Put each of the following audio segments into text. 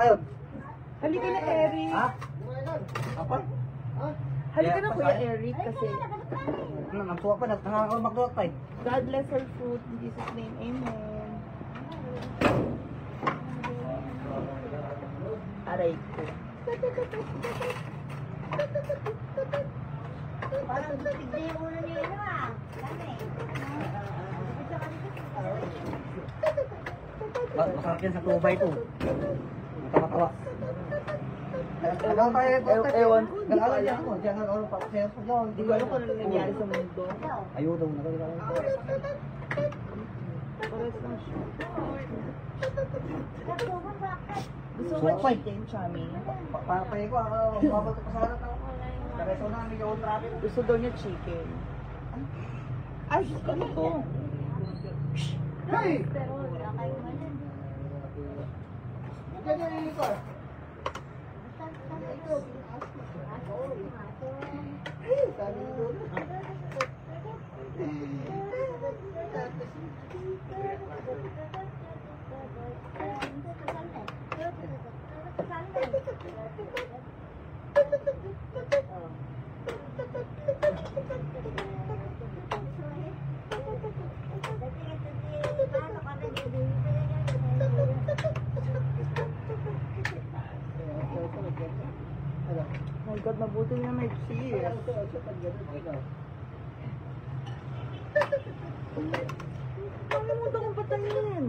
kayo. Halika na, Eric. Ha? Apa? Halika na, Kuya Eric, kasi Nagsuwak pa, magduwak pa eh. God bless our food. In Jesus' name, amen. Aray ko. Parang tignan yung ulo niya yun ah. Masarap yan sa 2x2. Matawa-tawa. Ewan ko, Hindi ko alam. Hindi ko alam kung ano nangyari sa mundo. Ayaw daw. Pares lang siya. Gusto Suwak mo pa eh. chicken, Chami? Papay ko, mabal ko pa sa harap ako. Kareso na, medyo traffic. Gusto daw niya chicken. Ay, ano to? Hey! Pero wala kayong malan. Ganyan yung car. My God, mabuti na may cheese. Nakalimutan kong patayin.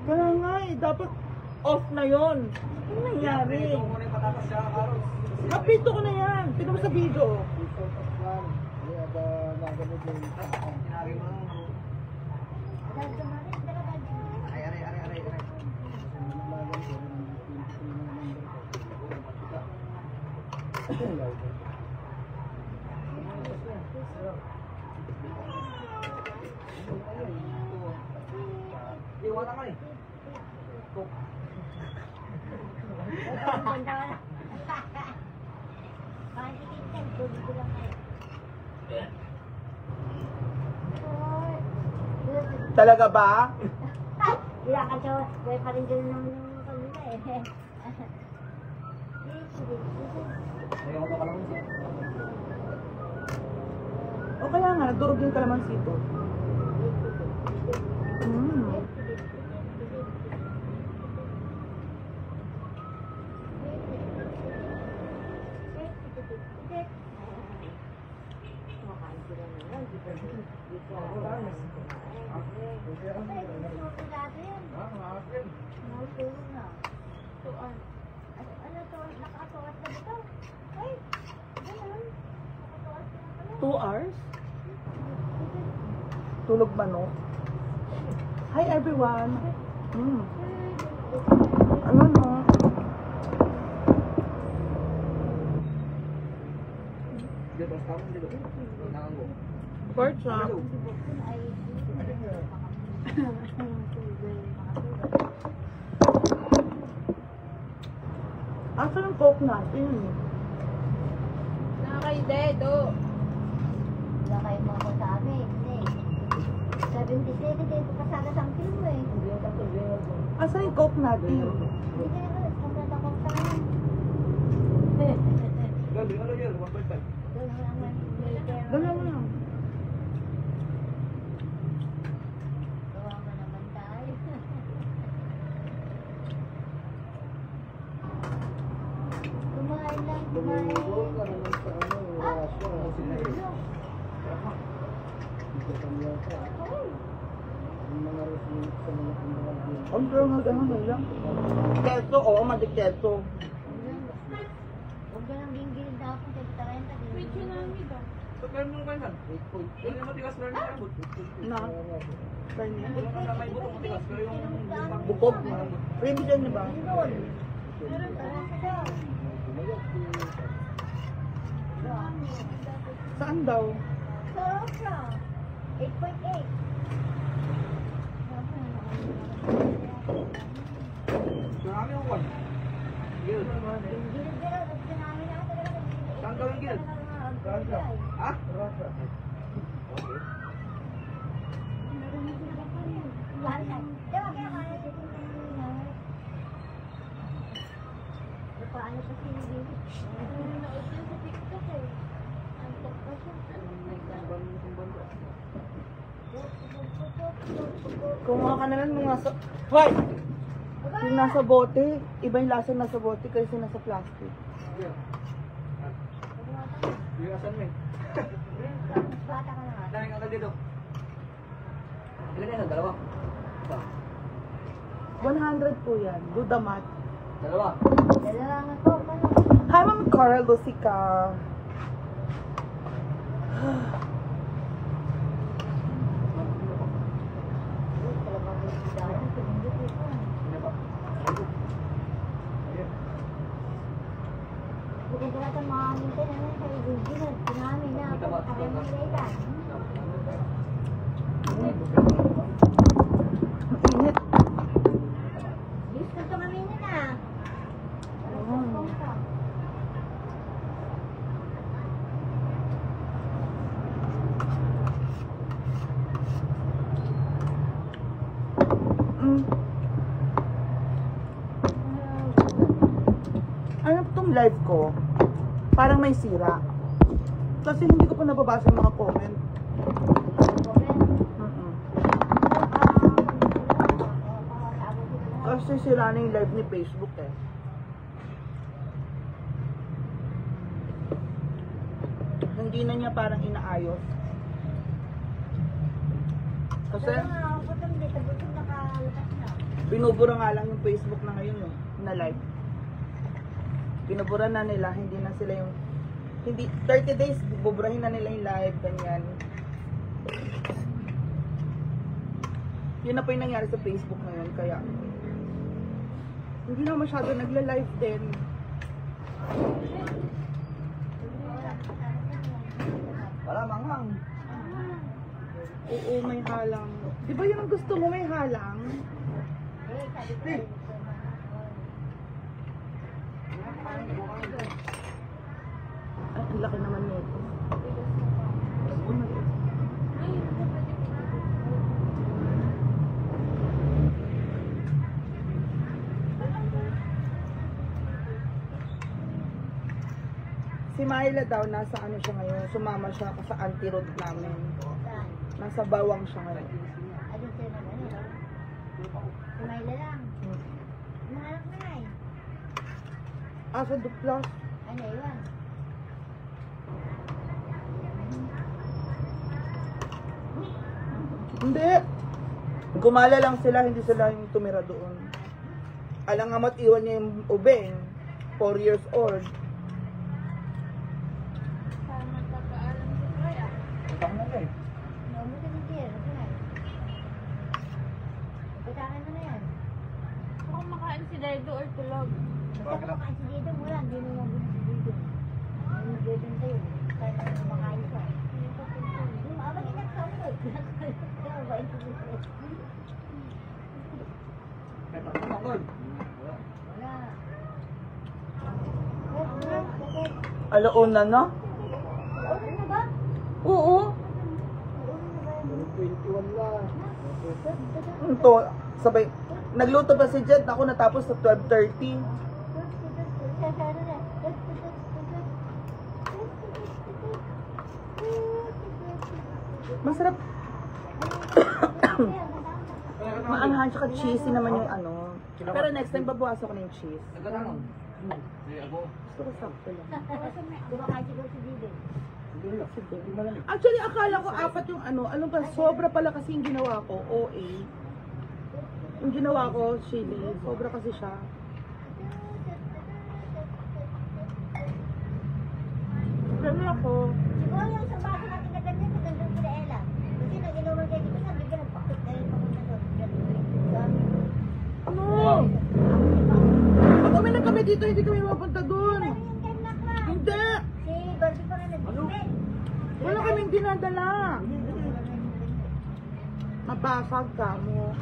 Kaya nga eh, dapat off na yon. Ano nangyari? Kapito ko na yan. Tignan mo sa video. Iwan ka eh. Talaga ba? Wala ka siya, wala pa rin dyan ng kanila eh. Ayaw ko lang. O kaya nga, nagdurog yung kalamansi ito. Two hours? Tulog manok. Hi everyone. Ano no? Pork chop. Asa yung coke natin? Nakakay dedo. Wala kayong mga sa amin. 77 din pa sana sa kilo eh. Asa yung coke natin? Hindi kayo ba? Kumrat ako sa amin. Gabi, ano yun? 1.5. Dala mo lang. Gawa mo naman tayo. Kumain lang, kumain. Ang pero ano lang. Keso, oo, madik-keso. Huwag ka nang ginggilid na ako. May tsunami ba? So, pero nung kansan? Hindi naman matigas na rin abot. Na? Kanya? Wala na may butong matigas. Pero yung Bukog. Revision niyo ba? Saan daw? Sarap siya. 8.8. Kwan. Gilid. Gilid-gilid, tsunami na talaga. Saan daw yung gilid? Ha? Okay. Paano pa sinigil? Nanood yun sa TikTok eh. Ang TikTok yun. Kumuha ka na lang ng nasa... Hoy! Yung nasa bote, iba yung lasa nasa bote kaysa nasa plastic. Yung asan mo eh. Bata ka na nga. Dahil ka dito. Ilan yan? Dalawa? Isa. 100 po yan. Do the math. Dalawa. Dalalangan ko. Hi, Ma'am Carl Lucica. Bukan ko natin makamintin na sa gilid. Tsunami na. Pagkakaya mo nila ilan. Mainit. Gusto tumaminin na. Ano itong live ko? Parang may sira. Kasi hindi ko pa nababasa yung mga comment. Kasi sila na yung live ni Facebook eh. Hindi na niya parang inaayos. Kasi binubura nga lang yung Facebook na ngayon eh, na live. Binubura na nila, hindi na sila yung... Hindi, 30 days, buburahin na nila yung live, ganyan. Yun na po yung nangyari sa Facebook ngayon, kaya... Hindi na masyado nagla-live din. Wala, manghang. Oo, may halang. Di ba yun ang gusto mo, may halang? Ay, ang laki naman nito. Si Myla daw, nasa ano siya ngayon, sumama siya sa anti-road namin. Nasa bawang siya ngayon. Adun siya na ano, no? Kumaila lang. Nahanap na eh. Sa Duplas. Ano yun? Hindi. Gumala lang sila, hindi sila yung tumira doon. Alangamat iwan niya yung ubeng. 4 years old. Saan magkakaalam si Kaya? Utang na eh. No, mo sa bigyan. Ito na eh. Putakan mo na yan. Kung makain si Dardo or tulog. Basta kumakain si Dido, wala. Hindi mo mabunin si Dido. Hindi mo gawin tayo. Kaya na kumakain siya. Abang inagsaulog. Kaya ba ito dito? May pagkamakon. Wala. Alauna na? Ano na ba? Oo. 21 lang. Ito, sabay. Nagluto pa si Jed, ako natapos sa 12:30. Masarap. Maanghang tsaka cheesy naman yung ano. Pero next time babawasan ko na yung cheese. Nagkatanon. Hindi ako. Gusto ko sakto lang. Kumakain siguro si Dido. Actually, akala ko 4 yung ano. Ano ba, sobra pala kasi yung ginawa ko. OA. Yung ginawa ko, chili. Sobra kasi siya. Pero ako, Siguro yung isang baso natin na ganyan, magandang kila Ella. Kasi nag-inuman kayo dito, sabi ka nagpakot na rin papunta doon. ano? Pag kami na kami dito, hindi kami mapunta doon. Ano yung kenak lang? Hindi! Si Barbie pa nga nag-ibig. Wala kaming dinadala. Mabasag ka mo.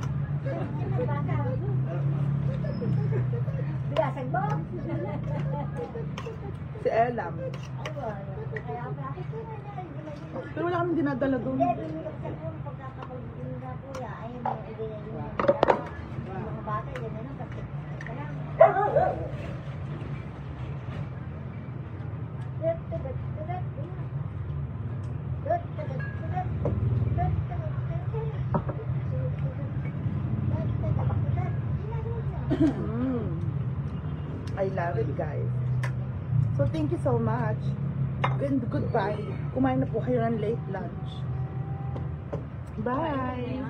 Sino bata? Si Elam. Ay, wala. Kaya bakit ko na Pero wala kami dinadala doon. Hindi, bumili ko sa kung pagkakapag-bumili na kuya, ayaw mo, ibigay mo na nila. Yung mga bata, yun na lang, kasi ka lang. Mm. I love it, guys. So, thank you so much. Goodbye. Kumain na po kayo ng late lunch. Bye.